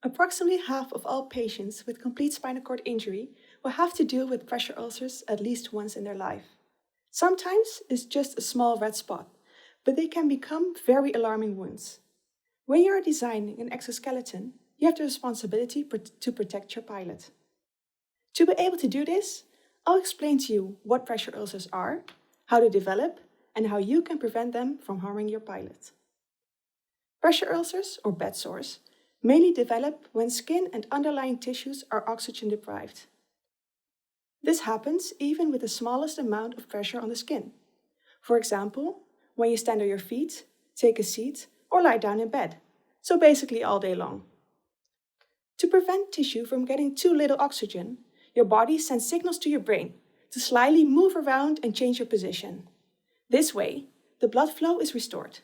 Approximately half of all patients with complete spinal cord injury will have to deal with pressure ulcers at least once in their life. Sometimes it's just a small red spot, but they can become very alarming wounds. When you are designing an exoskeleton, you have the responsibility to protect your pilot. To be able to do this, I'll explain to you what pressure ulcers are, how they develop, and how you can prevent them from harming your pilot. Pressure ulcers, or bed sores, mainly develop when skin and underlying tissues are oxygen deprived. This happens even with the smallest amount of pressure on the skin. For example, when you stand on your feet, take a seat, or lie down in bed, so basically all day long. To prevent tissue from getting too little oxygen, your body sends signals to your brain to slightly move around and change your position. This way, the blood flow is restored.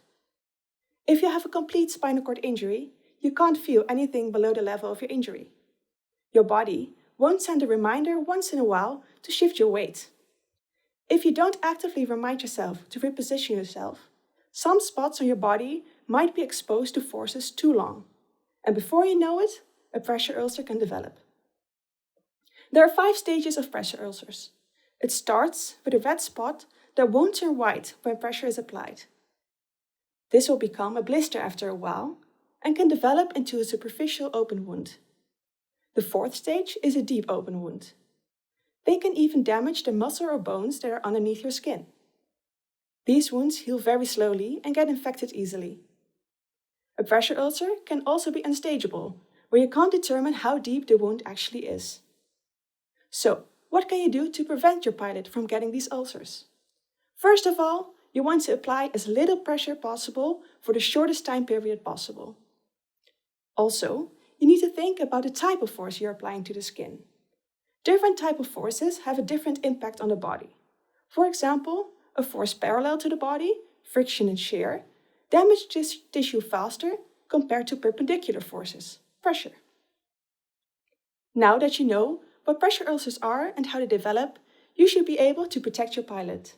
If you have a complete spinal cord injury, you can't feel anything below the level of your injury. Your body won't send a reminder once in a while to shift your weight. If you don't actively remind yourself to reposition yourself, some spots on your body might be exposed to forces too long, and before you know it, a pressure ulcer can develop. There are 5 stages of pressure ulcers. It starts with a red spot that won't turn white when pressure is applied. This will become a blister after a while and can develop into a superficial open wound. The 4th stage is a deep open wound. They can even damage the muscle or bones that are underneath your skin. These wounds heal very slowly and get infected easily. A pressure ulcer can also be unstageable, where you can't determine how deep the wound actually is. So, what can you do to prevent your pilot from getting these ulcers? First of all, you want to apply as little pressure possible for the shortest time period possible. Also, you need to think about the type of force you're applying to the skin. Different types of forces have a different impact on the body. For example, a force parallel to the body, friction and shear, damage tissue faster compared to perpendicular forces, pressure. Now that you know what pressure ulcers are and how they develop, you should be able to protect your pilot.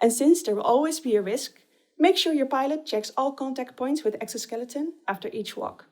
And since there will always be a risk, make sure your pilot checks all contact points with the exoskeleton after each walk.